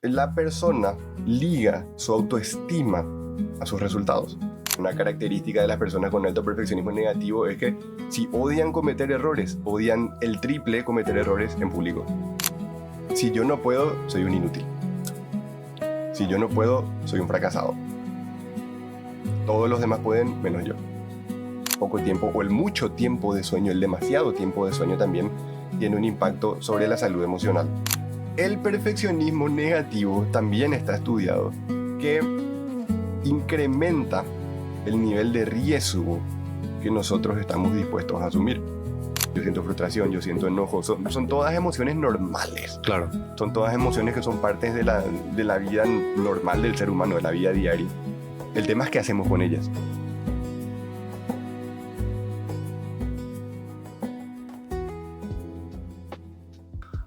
la persona liga su autoestima a sus resultados. Una característica de las personas con alto perfeccionismo negativo es que si odian cometer errores, odian el triple cometer errores en público. Si yo no puedo, soy un inútil. Si yo no puedo, soy un fracasado. Todos los demás pueden, menos yo. Poco tiempo o el mucho tiempo de sueño, el demasiado tiempo de sueño también tiene un impacto sobre la salud emocional. El perfeccionismo negativo también está estudiado que incrementa el nivel de riesgo que nosotros estamos dispuestos a asumir. Yo siento frustración, yo siento enojo, son todas emociones normales. Claro. Son todas emociones que son partes de la vida normal del ser humano, de la vida diaria. El tema es qué hacemos con ellas.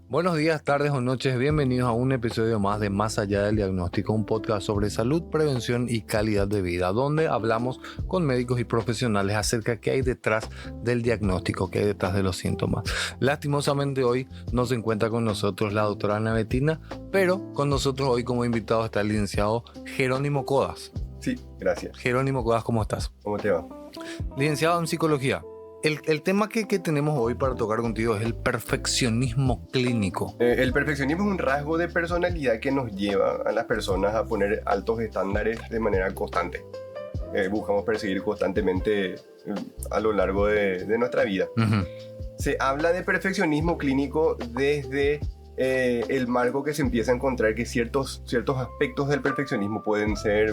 Buenos días, tardes o noches, bienvenidos a un episodio más de Más Allá del Diagnóstico, un podcast sobre salud, prevención y calidad de vida, donde hablamos con médicos y profesionales acerca de qué hay detrás del diagnóstico, qué hay detrás de los síntomas. Lastimosamente hoy no se encuentra con nosotros la doctora Ana Betina, pero con nosotros hoy como invitado está el licenciado Jerónimo Codas. Sí, gracias. Jerónimo Codas, ¿cómo estás? ¿Cómo te va? Licenciado en psicología. El tema que tenemos hoy para tocar contigo es el perfeccionismo clínico. El perfeccionismo es un rasgo de personalidad que nos lleva a las personas a poner altos estándares de manera constante. Buscamos perseguir constantemente a lo largo de nuestra vida. Uh-huh. Se habla de perfeccionismo clínico desde el marco que se empieza a encontrar que ciertos aspectos del perfeccionismo pueden ser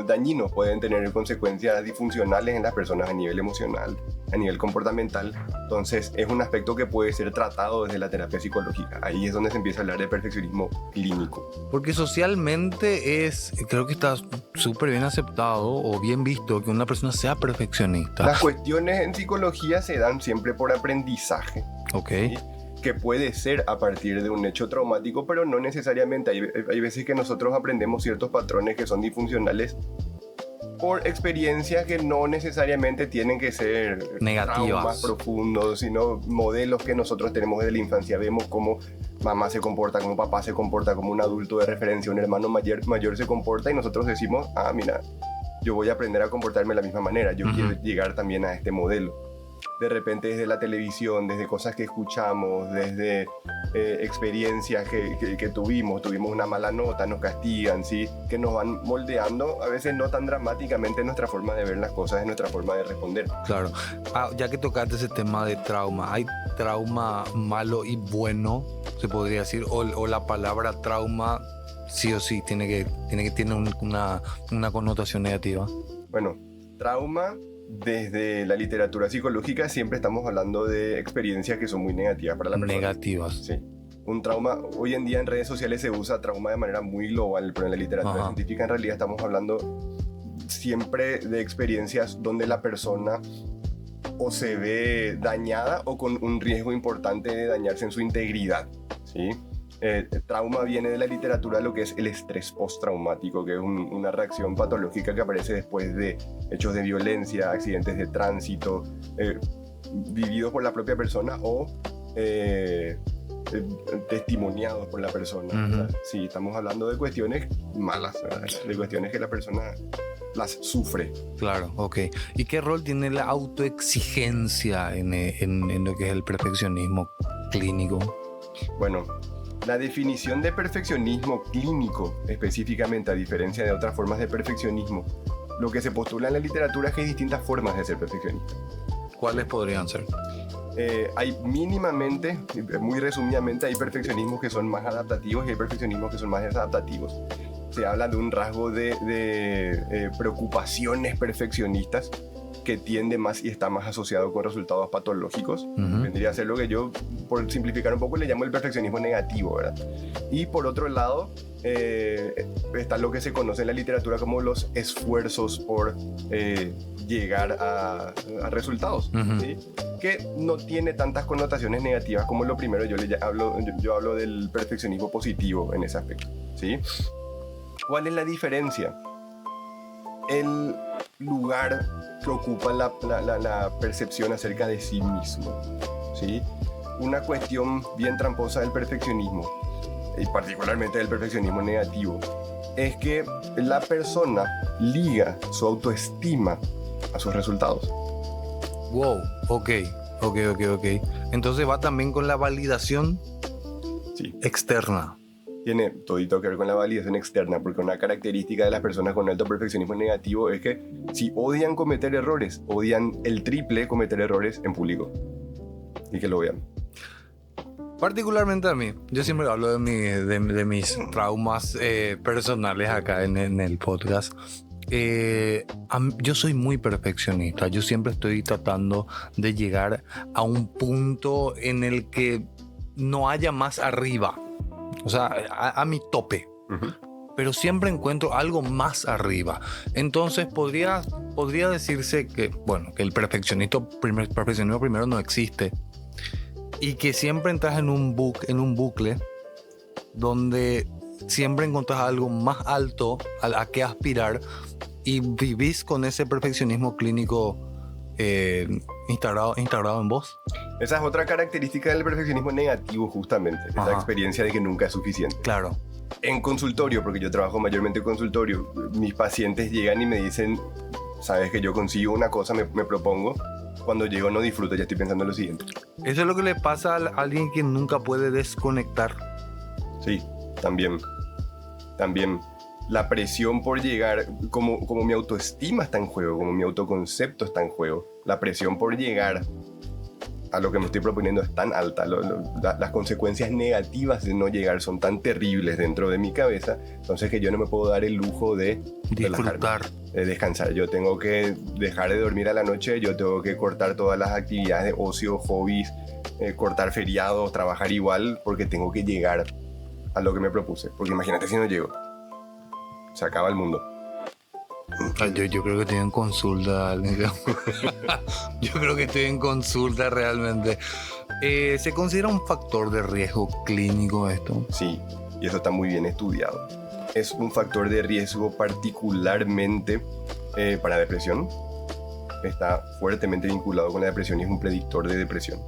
dañinos, pueden tener consecuencias disfuncionales en las personas a nivel emocional, a nivel comportamental. Entonces es un aspecto que puede ser tratado desde la terapia psicológica. Ahí es donde se empieza a hablar de perfeccionismo clínico. Porque socialmente creo que está súper bien aceptado o bien visto que una persona sea perfeccionista. Las cuestiones en psicología se dan siempre por aprendizaje. Ok. ¿Sí? Que puede ser a partir de un hecho traumático, pero no necesariamente. Hay veces que nosotros aprendemos ciertos patrones que son disfuncionales por experiencias que no necesariamente tienen que ser negativas, traumas profundos, sino modelos que nosotros tenemos desde la infancia. Vemos cómo mamá se comporta, cómo papá se comporta, como un adulto de referencia, un hermano mayor se comporta, y nosotros decimos, mira, yo voy a aprender a comportarme de la misma manera, yo quiero llegar también a este modelo. De repente desde la televisión, desde cosas que escuchamos, desde experiencias que tuvimos una mala nota, nos castigan, ¿sí? Que nos van moldeando, a veces no tan dramáticamente, nuestra forma de ver las cosas, nuestra forma de responder. Claro. Ya que tocaste ese tema de trauma, ¿hay trauma malo y bueno, se podría decir? ¿O la palabra trauma sí o sí tiene una connotación negativa? Bueno, trauma... Desde la literatura psicológica siempre estamos hablando de experiencias que son muy negativas para la persona. Negativas. Sí. Un trauma, hoy en día en redes sociales se usa trauma de manera muy global, pero en la literatura científica en realidad estamos hablando siempre de experiencias donde la persona o se ve dañada o con un riesgo importante de dañarse en su integridad, ¿sí? Trauma viene de la literatura, lo que es el estrés postraumático, que es una reacción patológica que aparece después de hechos de violencia, accidentes de tránsito, vividos por la propia persona o testimoniados por la persona. Uh-huh. Sí, estamos hablando de cuestiones malas, ¿verdad? De cuestiones que la persona las sufre. Claro, ok. ¿Y qué rol tiene la autoexigencia en lo que es el perfeccionismo clínico? Bueno, la definición de perfeccionismo clínico, específicamente, a diferencia de otras formas de perfeccionismo, lo que se postula en la literatura es que hay distintas formas de ser perfeccionista. ¿Cuáles podrían ser? Hay mínimamente, muy resumidamente, hay perfeccionismos que son más adaptativos y hay perfeccionismos que son más desadaptativos. Se habla de un rasgo de preocupaciones perfeccionistas que tiende más y está más asociado con resultados patológicos. Uh-huh. Vendría a ser lo que yo, por simplificar un poco, le llamo el perfeccionismo negativo, ¿verdad? Y por otro lado, está lo que se conoce en la literatura como los esfuerzos por llegar a resultados, uh-huh. ¿sí? Que no tiene tantas connotaciones negativas como lo primero. Yo hablo del perfeccionismo positivo en ese aspecto, ¿sí? ¿Cuál es la diferencia? El lugar que ocupa la percepción acerca de sí mismo, ¿sí? Una cuestión bien tramposa del perfeccionismo y particularmente del perfeccionismo negativo, es que la persona liga su autoestima a sus resultados. Wow, ok. Entonces va también con la validación Sí. externa. Tiene todito que ver con la validación externa, porque una característica de las personas con alto perfeccionismo negativo es que si odian cometer errores, odian el triple cometer errores en público. Y que lo vean. Particularmente a mí, yo siempre hablo de mis traumas personales acá en el podcast. Yo soy muy perfeccionista, yo siempre estoy tratando de llegar a un punto en el que no haya más arriba, o sea, a mi tope. Pero siempre encuentro algo más arriba. Entonces podría decirse que, bueno, que el perfeccionismo primero no existe. Y que siempre entras en un bucle donde siempre encontrás algo más alto a que aspirar y vivís con ese perfeccionismo clínico instaurado en vos. Esa es otra característica del perfeccionismo negativo, justamente. Ajá. Esa experiencia de que nunca es suficiente. Claro. En consultorio, porque yo trabajo mayormente en consultorio, mis pacientes llegan y me dicen, sabes que yo consigo una cosa, me propongo, cuando llego no disfruto, ya estoy pensando en lo siguiente. Eso es lo que le pasa a alguien que nunca puede desconectar. Sí, también. La presión por llegar, como mi autoestima está en juego, como mi autoconcepto está en juego, la presión por llegar a lo que me estoy proponiendo es tan alta, las consecuencias negativas de no llegar son tan terribles dentro de mi cabeza, entonces que yo no me puedo dar el lujo de Disfrutar. de descansar. Yo tengo que dejar de dormir a la noche, yo tengo que cortar todas las actividades de ocio, hobbies, cortar feriados, trabajar igual, porque tengo que llegar a lo que me propuse. Porque imagínate si no llego, se acaba el mundo. Yo creo que estoy en consulta. Yo creo que estoy en consulta realmente. ¿Se considera un factor de riesgo clínico esto? Sí, y eso está muy bien estudiado. Es un factor de riesgo particularmente para depresión. Está fuertemente vinculado con la depresión y es un predictor de depresión.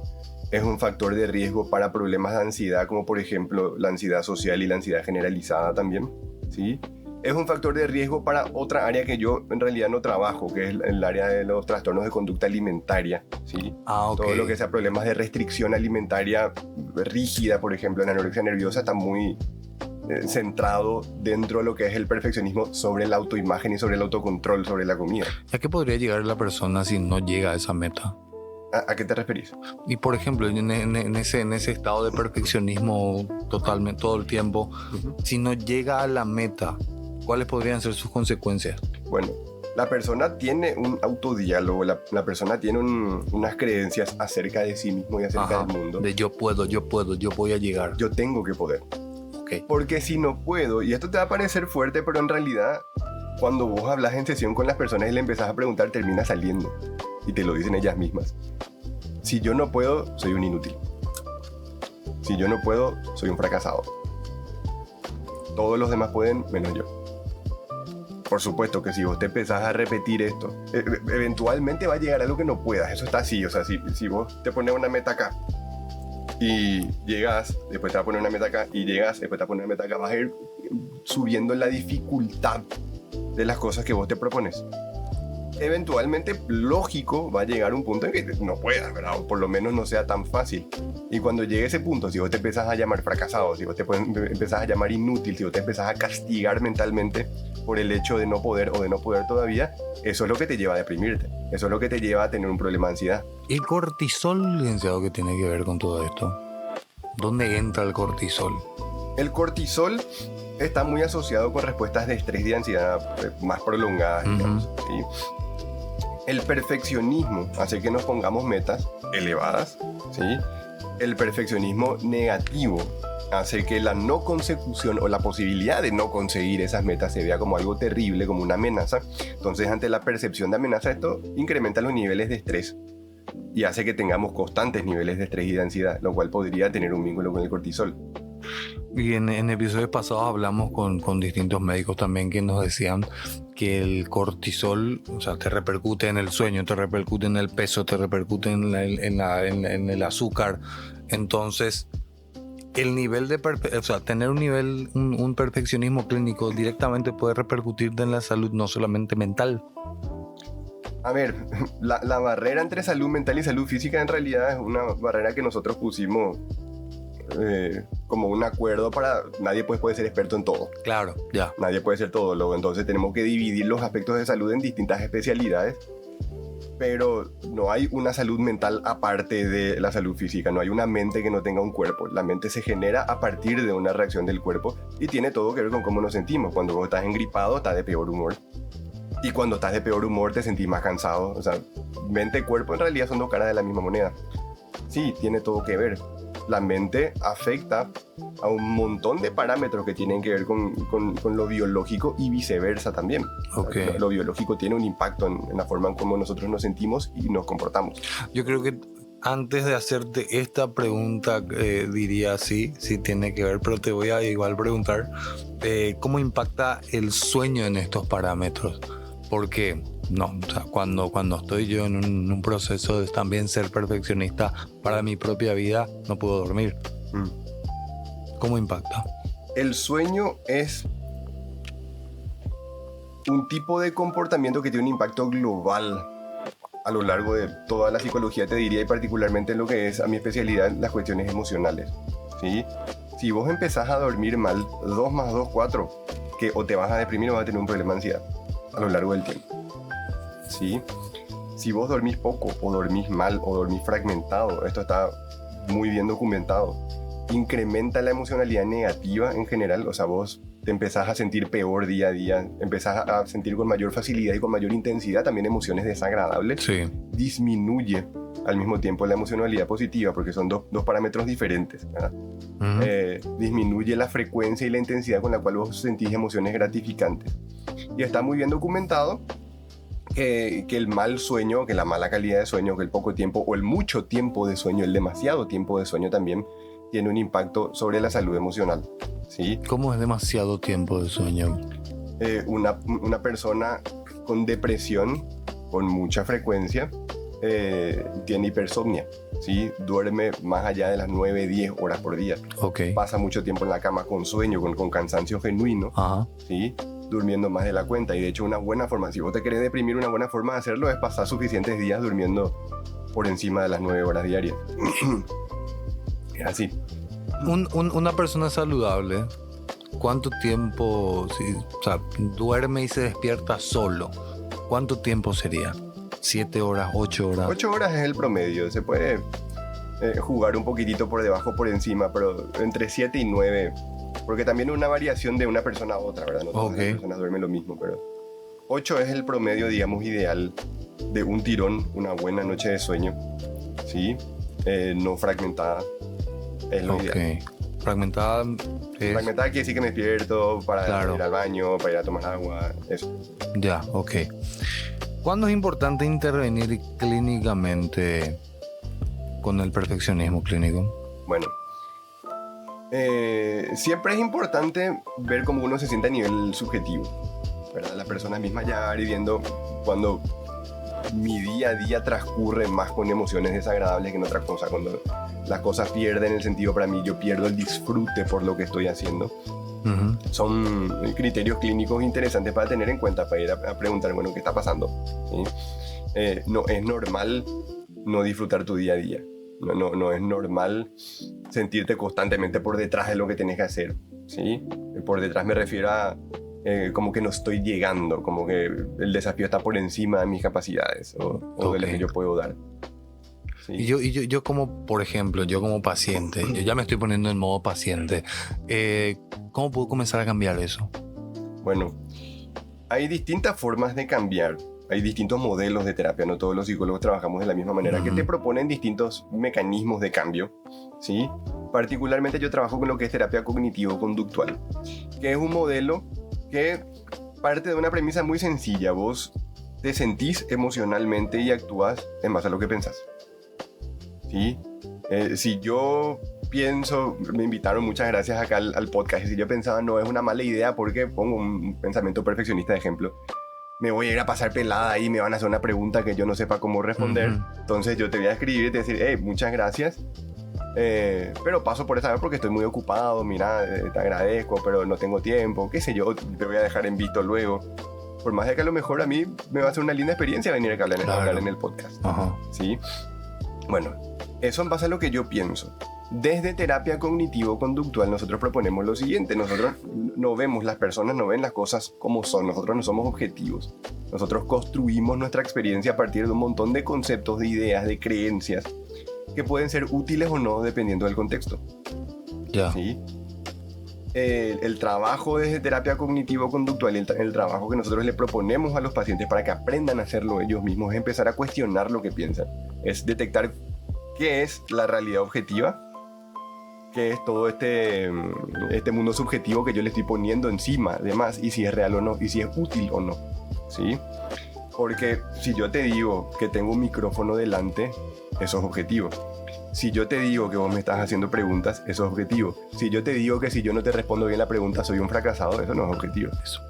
Es un factor de riesgo para problemas de ansiedad, como por ejemplo la ansiedad social y la ansiedad generalizada también, ¿sí? Es un factor de riesgo para otra área que yo en realidad no trabajo, que es el área de los trastornos de conducta alimentaria, ¿sí? Ok. Todo lo que sea problemas de restricción alimentaria rígida, por ejemplo, la anorexia nerviosa está muy centrado dentro de lo que es el perfeccionismo sobre la autoimagen y sobre el autocontrol sobre la comida. ¿A qué podría llegar la persona si no llega a esa meta? ¿A qué te referís? Y por ejemplo, en ese estado de perfeccionismo totalmente todo el tiempo, si no llega a la meta, ¿cuáles podrían ser sus consecuencias? Bueno, la persona tiene un autodiálogo, la persona tiene unas creencias acerca de sí mismo y acerca del mundo. De yo puedo, yo voy a llegar. Yo tengo que poder. Okay. Porque si no puedo, y esto te va a parecer fuerte, pero en realidad, cuando vos hablas en sesión con las personas y le empezás a preguntar, termina saliendo. Y te lo dicen ellas mismas. Si yo no puedo, soy un inútil. Si yo no puedo, soy un fracasado. Todos los demás pueden, menos yo. Por supuesto que si vos te empezás a repetir esto, eventualmente va a llegar a lo que no puedas. Eso está así. O sea, si vos te pones una meta acá y llegas, después te vas a poner una meta acá y llegas, después te vas a poner una meta acá, vas a ir subiendo la dificultad de las cosas que vos te propones. Eventualmente, lógico, va a llegar un punto en que no puedas, ¿verdad? O por lo menos no sea tan fácil. Y cuando llegue ese punto, si vos te empezás a llamar fracasado, si vos te empezás a llamar inútil, si vos te empezás a castigar mentalmente por el hecho de no poder o de no poder todavía, eso es lo que te lleva a deprimirte. Eso es lo que te lleva a tener un problema de ansiedad. ¿El cortisol, licenciado, qué tiene que ver con todo esto? ¿Dónde entra el cortisol? El cortisol está muy asociado con respuestas de estrés y de ansiedad más prolongadas, digamos, ¿sí? El perfeccionismo hace que nos pongamos metas elevadas, ¿sí? El perfeccionismo negativo hace que la no consecución o la posibilidad de no conseguir esas metas se vea como algo terrible, como una amenaza. Entonces, ante la percepción de amenaza, esto incrementa los niveles de estrés y hace que tengamos constantes niveles de estrés y de ansiedad, lo cual podría tener un vínculo con el cortisol. Y en episodios pasados hablamos con distintos médicos también que nos decían que el cortisol, o sea, te repercute en el sueño, te repercute en el peso, te repercute en el azúcar. Entonces, el nivel de o sea, tener un perfeccionismo clínico directamente puede repercutir en la salud, no solamente mental. A ver, la barrera entre salud mental y salud física en realidad es una barrera que nosotros pusimos como un acuerdo para... Nadie puede ser experto en todo. Claro, ya. Nadie puede ser todólogo, entonces tenemos que dividir los aspectos de salud en distintas especialidades, pero no hay una salud mental aparte de la salud física, no hay una mente que no tenga un cuerpo. La mente se genera a partir de una reacción del cuerpo y tiene todo que ver con cómo nos sentimos. Cuando vos estás engripado, estás de peor humor. Y cuando estás de peor humor, te sentís más cansado. O sea, mente y cuerpo en realidad son dos caras de la misma moneda. Sí, tiene todo que ver. La mente afecta a un montón de parámetros que tienen que ver con lo biológico y viceversa también. Okay. Lo biológico tiene un impacto en la forma en cómo nosotros nos sentimos y nos comportamos. Yo creo que antes de hacerte esta pregunta, diría sí tiene que ver, pero te voy a igual preguntar ¿cómo impacta el sueño en estos parámetros? Porque no, o sea, cuando estoy yo en un proceso de también ser perfeccionista para mi propia vida, no puedo dormir. ¿Cómo impacta? El sueño es un tipo de comportamiento que tiene un impacto global a lo largo de toda la psicología, te diría, y particularmente en lo que es a mi especialidad, las cuestiones emocionales, ¿sí? Si vos empezás a dormir mal, 2 más 2, 4, que o te vas a deprimir o vas a tener un problema de ansiedad a lo largo del tiempo, ¿sí? Si vos dormís poco o dormís mal o dormís fragmentado, esto está muy bien documentado, incrementa la emocionalidad negativa en general. O sea, vos te empezás a sentir peor día a día, empezás a sentir con mayor facilidad y con mayor intensidad también emociones desagradables. Sí. Disminuye al mismo tiempo la emocionalidad positiva, porque son dos parámetros diferentes, ¿verdad? Disminuye la frecuencia y la intensidad con la cual vos sentís emociones gratificantes. Y está muy bien documentado que el mal sueño, que la mala calidad de sueño, que el poco tiempo o el mucho tiempo de sueño, el demasiado tiempo de sueño también tiene un impacto sobre la salud emocional, ¿sí? ¿Cómo es demasiado tiempo de sueño? Una persona con depresión, con mucha frecuencia, tiene hipersomnia, ¿sí? Duerme más allá de las 9, 10 horas por día. Okay. Pasa mucho tiempo en la cama con sueño, con cansancio genuino, ¿sí? Durmiendo más de la cuenta. Y de hecho una buena forma, si vos te querés deprimir, una buena forma de hacerlo es pasar suficientes días durmiendo por encima de las 9 horas diarias. Es así. Una persona saludable, ¿cuánto tiempo, o sea, duerme y se despierta solo? ¿Cuánto tiempo sería? ¿7 horas, 8 horas? 8 horas es el promedio. Se puede jugar un poquitito por debajo, por encima, pero entre 7 y 9. Porque también es una variación de una persona a otra, ¿verdad? No todas las personas duermen lo mismo, pero 8 es el promedio, digamos, ideal de un tirón, una buena noche de sueño, ¿sí? No fragmentada. Es lo ideal. Fragmentada es... Fragmentada quiere decir que me despierto para ir al baño, para ir a tomar agua, eso. Ya, ok. ¿Cuándo es importante intervenir clínicamente con el perfeccionismo clínico? Bueno, siempre es importante ver cómo uno se siente a nivel subjetivo, ¿verdad? Las personas mismas ya van viendo cuando mi día a día transcurre más con emociones desagradables que en otra cosa, cuando las cosas pierden el sentido para mí, yo pierdo el disfrute por lo que estoy haciendo. Son criterios clínicos interesantes para tener en cuenta, para ir a preguntar, bueno, ¿qué está pasando? ¿Sí? No es normal no disfrutar tu día a día. No es normal sentirte constantemente por detrás de lo que tenés que hacer, ¿sí? Por detrás me refiero a como que no estoy llegando, como que el desafío está por encima de mis capacidades o de lo que yo puedo dar. Sí. Y yo como, por ejemplo, yo como paciente, yo ya me estoy poniendo en modo paciente, ¿cómo puedo comenzar a cambiar eso? Bueno, hay distintas formas de cambiar. Hay distintos modelos de terapia, no todos los psicólogos trabajamos de la misma manera, que te proponen distintos mecanismos de cambio, ¿sí? Particularmente yo trabajo con lo que es terapia cognitivo-conductual, que es un modelo que parte de una premisa muy sencilla. Vos te sentís emocionalmente y actúas en base a lo que pensás, ¿sí? Si yo pienso, me invitaron, muchas gracias acá al podcast, y si yo pensaba no es una mala idea porque pongo un pensamiento perfeccionista de ejemplo, me voy a ir a pasar pelada y me van a hacer una pregunta que yo no sepa cómo responder. Entonces yo te voy a escribir y te voy a decir, hey, muchas gracias, Pero paso por esa vez porque estoy muy ocupado, mira, te agradezco, pero no tengo tiempo, qué sé yo, te voy a dejar en visto luego. Por más de que a lo mejor a mí me va a ser una linda experiencia venir a hablar en el podcast. Ajá. ¿Sí? Bueno, eso en base a lo que yo pienso. Desde terapia cognitivo-conductual nosotros proponemos lo siguiente. Nosotros no vemos, las personas no ven las cosas como son. Nosotros no somos objetivos. Nosotros construimos nuestra experiencia a partir de un montón de conceptos, de ideas, de creencias que pueden ser útiles o no dependiendo del contexto. Ya. ¿Sí? El trabajo desde terapia cognitivo-conductual, el trabajo que nosotros le proponemos a los pacientes para que aprendan a hacerlo ellos mismos, es empezar a cuestionar lo que piensan. Es detectar qué es la realidad objetiva, qué es todo este mundo subjetivo que yo le estoy poniendo encima, además, y si es real o no, y si es útil o no. ¿Sí? Porque si yo te digo que tengo un micrófono delante, eso es objetivo. Si yo te digo que vos me estás haciendo preguntas, eso es objetivo. Si yo te digo que si yo no te respondo bien la pregunta soy un fracasado, eso no es objetivo. Eso.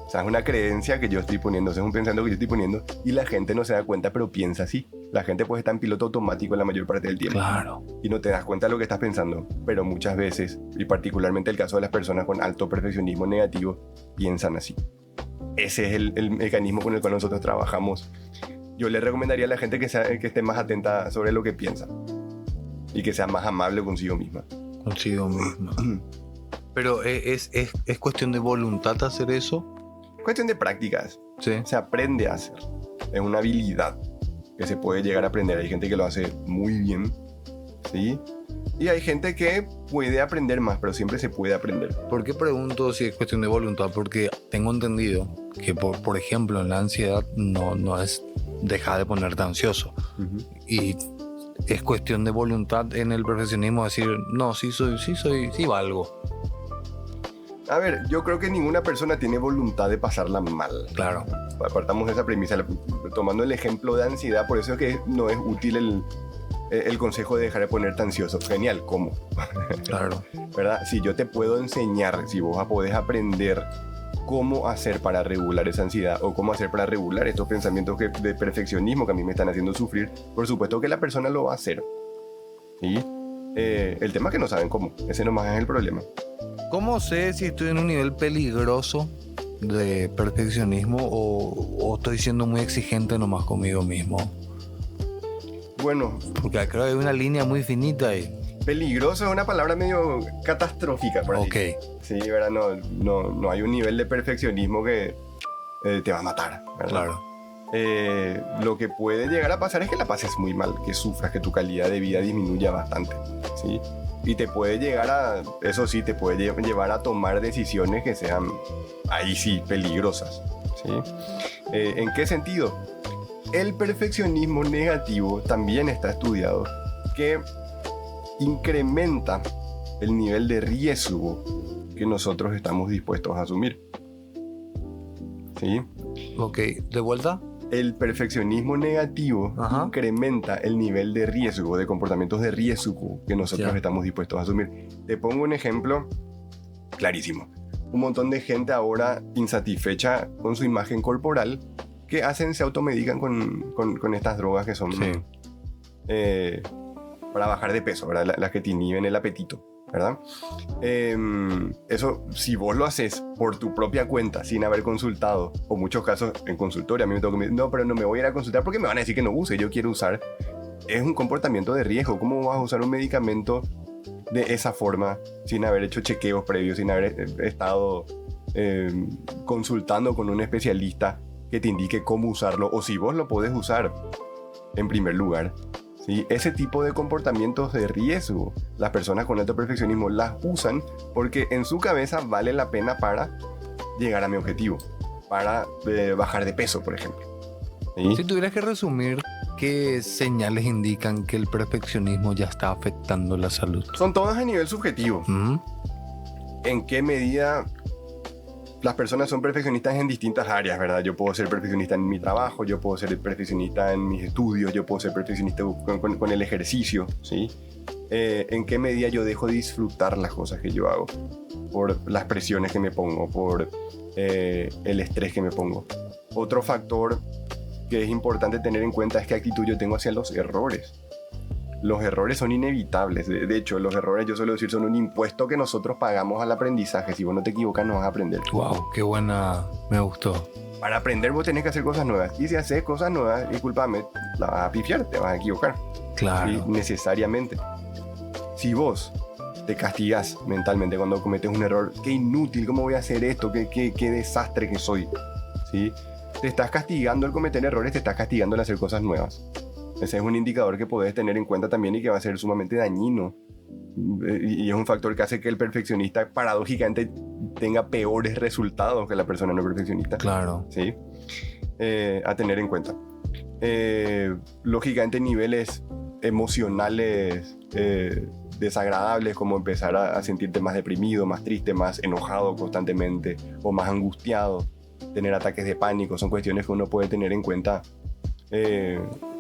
O sea, es una creencia que yo estoy poniendo, es un pensamiento que yo estoy poniendo y la gente no se da cuenta, pero piensa así. La gente pues está en piloto automático la mayor parte del tiempo. Claro. Y no te das cuenta de lo que estás pensando, pero muchas veces, y particularmente el caso de las personas con alto perfeccionismo negativo, piensan así. Ese es el mecanismo con el cual nosotros trabajamos. Yo le recomendaría a la gente que esté más atenta sobre lo que piensa y que sea más amable consigo misma. Consigo misma. Pero ¿es cuestión de voluntad hacer eso? Cuestión de prácticas. Sí. Se aprende a hacer. Es una habilidad que se puede llegar a aprender. Hay gente que lo hace muy bien, ¿sí? Y hay gente que puede aprender más, pero siempre se puede aprender. ¿Por qué pregunto si es cuestión de voluntad? Porque tengo entendido que, por ejemplo, en la ansiedad no es dejar de ponerte ansioso. Uh-huh. Y es cuestión de voluntad en el perfeccionismo decir, no, sí valgo. A ver, yo creo que ninguna persona tiene voluntad de pasarla mal. Claro. Apartamos de esa premisa, tomando el ejemplo de ansiedad, por eso es que no es útil el consejo de dejar de ponerte ansioso. Genial, ¿cómo? Claro. ¿Verdad? Si yo te puedo enseñar, si vos podés aprender cómo hacer para regular esa ansiedad o cómo hacer para regular estos pensamientos de perfeccionismo que a mí me están haciendo sufrir, por supuesto que la persona lo va a hacer. ¿Sí? El tema es que no saben cómo. Ese nomás es el problema. ¿Cómo sé si estoy en un nivel peligroso de perfeccionismo o estoy siendo muy exigente nomás conmigo mismo? Bueno, porque creo que hay una línea muy finita ahí. Peligroso es una palabra medio catastrófica, por así. Okay. Sí, ¿verdad? No hay un nivel de perfeccionismo que te va a matar, ¿verdad? Claro. Lo que puede llegar a pasar es que la pases muy mal, que sufras, que tu calidad de vida disminuya bastante, ¿sí? Y te puede llegar eso sí, te puede llevar a tomar decisiones que sean, ahí sí, peligrosas, ¿sí? ¿En qué sentido? El perfeccionismo negativo también está estudiado que incrementa el nivel de riesgo que nosotros estamos dispuestos a asumir. ¿Sí? Ok, ¿de vuelta? El perfeccionismo negativo incrementa el nivel de riesgo, de comportamientos de riesgo que nosotros estamos dispuestos a asumir. Te pongo un ejemplo clarísimo. Un montón de gente ahora insatisfecha con su imagen corporal que se automedican con estas drogas que son para bajar de peso, ¿verdad? Las que te inhiben el apetito, ¿verdad? Eso, si vos lo haces por tu propia cuenta, sin haber consultado, o muchos casos en consultorio, a mí me toca decir, no, pero no me voy a ir a consultar porque me van a decir que no use, yo quiero usar. Es un comportamiento de riesgo. ¿Cómo vas a usar un medicamento de esa forma sin haber hecho chequeos previos, sin haber estado consultando con un especialista que te indique cómo usarlo, o si vos lo podés usar en primer lugar? ¿Sí? Ese tipo de comportamientos de riesgo, las personas con alto perfeccionismo las usan porque en su cabeza vale la pena para llegar a mi objetivo, para bajar de peso, por ejemplo. ¿Sí? Si tuvieras que resumir, ¿qué señales indican que el perfeccionismo ya está afectando la salud? Son todas a nivel subjetivo. ¿Mm? ¿En qué medida las personas son perfeccionistas en distintas áreas, ¿verdad? Yo puedo ser perfeccionista en mi trabajo, yo puedo ser perfeccionista en mis estudios, yo puedo ser perfeccionista con el ejercicio, ¿sí? ¿En qué medida yo dejo de disfrutar las cosas que yo hago? Por las presiones que me pongo, por el estrés que me pongo. Otro factor que es importante tener en cuenta es qué actitud yo tengo hacia los errores. los errores son inevitables. De hecho, los errores, yo suelo decir, son un impuesto que nosotros pagamos al aprendizaje. Si vos no te equivocas, no vas a aprender. Wow, qué buena, me gustó. Para aprender vos tenés que hacer cosas nuevas. Y si haces cosas nuevas, discúlpame, la vas a pifiar, te vas a equivocar. Claro. ¿Sí? Necesariamente. Si vos te castigas mentalmente cuando cometes un error, qué inútil, ¿cómo voy a hacer esto? Qué desastre que soy. ¿Sí? Te estás castigando al cometer errores, te estás castigando al hacer cosas nuevas. Ese es un indicador que podés tener en cuenta también y que va a ser sumamente dañino. Y es un factor que hace que el perfeccionista paradójicamente tenga peores resultados que la persona no perfeccionista. Claro. ¿Sí? A tener en cuenta. Lógicamente niveles emocionales desagradables, como empezar a sentirte más deprimido, más triste, más enojado constantemente o más angustiado, tener ataques de pánico, son cuestiones que uno puede tener en cuenta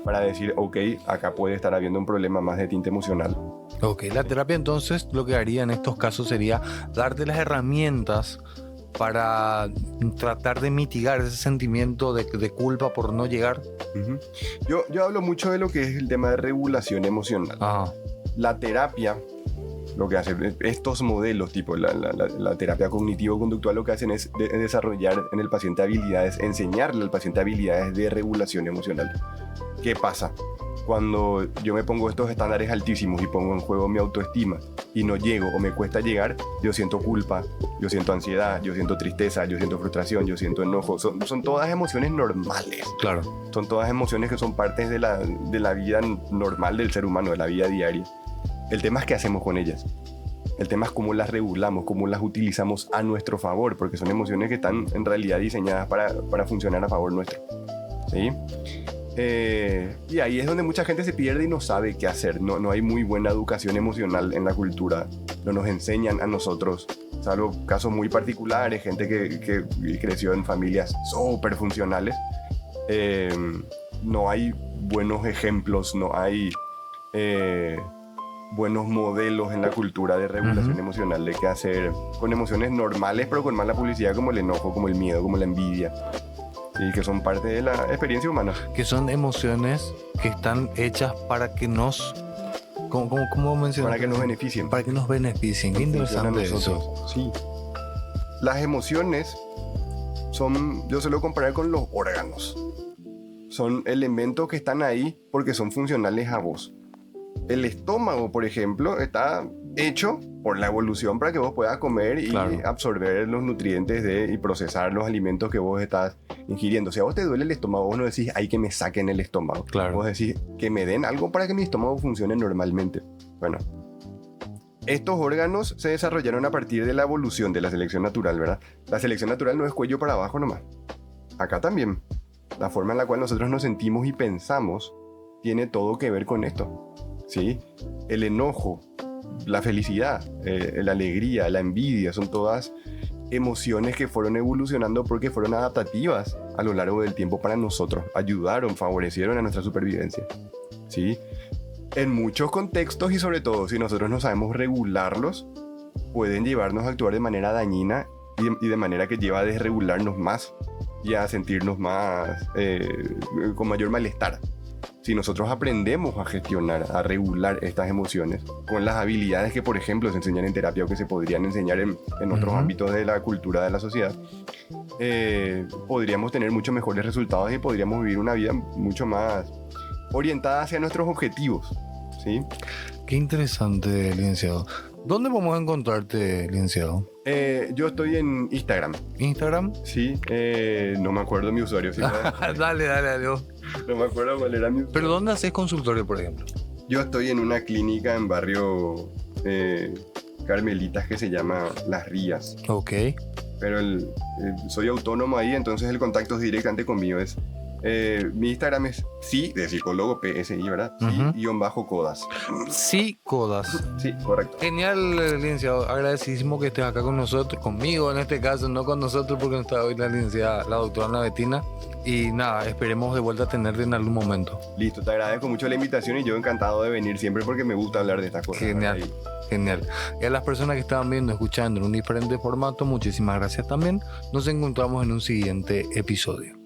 para decir, ok, acá puede estar habiendo un problema más de tinte emocional. Ok, la terapia entonces lo que haría en estos casos sería darte las herramientas para tratar de mitigar ese sentimiento de culpa por no llegar. Uh-huh. Yo hablo mucho de lo que es el tema de regulación emocional. Ajá. La terapia, lo que hace, estos modelos, tipo la terapia cognitivo-conductual, lo que hacen es desarrollar en el paciente habilidades, enseñarle al paciente habilidades de regulación emocional. ¿Qué pasa? Cuando yo me pongo estos estándares altísimos y pongo en juego mi autoestima y no llego o me cuesta llegar, yo siento culpa, yo siento ansiedad, yo siento tristeza, yo siento frustración, yo siento enojo. Son todas emociones normales. Claro. Son todas emociones que son partes de la vida normal del ser humano, de la vida diaria. El tema es qué hacemos con ellas. El tema es cómo las regulamos, cómo las utilizamos a nuestro favor, porque son emociones que están en realidad diseñadas para funcionar a favor nuestro. ¿Sí? Y ahí es donde mucha gente se pierde y no sabe qué hacer. No hay muy buena educación emocional en la cultura. No nos enseñan a nosotros, salvo casos muy particulares, gente que creció en familias súper funcionales. No hay buenos ejemplos, no hay buenos modelos en la cultura de regulación emocional, de qué hacer con emociones normales, pero con mala publicidad, como el enojo, como el miedo, como la envidia. Y que son parte de la experiencia humana. Que son emociones que están hechas para que nos... ¿Cómo mencionaste? Para que nos beneficien. Para que nos beneficien. Qué interesante eso. Sí. Las emociones son... Yo suelo comparar con los órganos. Son elementos que están ahí porque son funcionales a vos. El estómago, por ejemplo, está hecho por la evolución para que vos puedas comer y absorber los nutrientes y procesar los alimentos que vos estás ingiriendo. Si a vos te duele el estómago, vos no decís, hay que me saquen el estómago. Claro. Vos decís, que me den algo para que mi estómago funcione normalmente. Bueno, estos órganos se desarrollaron a partir de la evolución de la selección natural, ¿verdad? La selección natural no es cuello para abajo nomás. Acá también. La forma en la cual nosotros nos sentimos y pensamos tiene todo que ver con esto. ¿Sí? El enojo, la felicidad, la alegría, la envidia, son todas emociones que fueron evolucionando porque fueron adaptativas a lo largo del tiempo para nosotros, ayudaron, favorecieron a nuestra supervivencia. ¿Sí? En muchos contextos y sobre todo si nosotros no sabemos regularlos, pueden llevarnos a actuar de manera dañina y de manera que lleva a desregularnos más y a sentirnos más con mayor malestar. Si nosotros aprendemos a gestionar, a regular estas emociones con las habilidades que, por ejemplo, se enseñan en terapia o que se podrían enseñar en otros ámbitos de la cultura de la sociedad, podríamos tener mucho mejores resultados y podríamos vivir una vida mucho más orientada hacia nuestros objetivos. ¿Sí? Qué interesante, licenciado. ¿Dónde vamos a encontrarte, licenciado? Yo estoy en Instagram. ¿Instagram? Sí, no me acuerdo mi usuario. ¿Sí? Dale. No me acuerdo cuál era mi usuario. ¿Pero dónde haces consultorio, por ejemplo? Yo estoy en una clínica en barrio Carmelitas que se llama Las Rías. Ok. Pero soy autónomo ahí, entonces el contacto es directamente conmigo. Mi Instagram es sí, de psicólogo, PSI, ¿verdad? Sí-Codas. Sí, Codas. Sí, correcto. Genial, licenciado. Agradecidísimo que estés acá con nosotros, conmigo en este caso, no con nosotros porque no está hoy la licenciada, la doctora Ana Betina. Y nada, esperemos de vuelta a tenerte en algún momento. Listo, te agradezco mucho la invitación y yo encantado de venir siempre porque me gusta hablar de estas cosas. Genial. Genial. Y a las personas que estaban viendo, escuchando en un diferente formato, muchísimas gracias también. Nos encontramos en un siguiente episodio.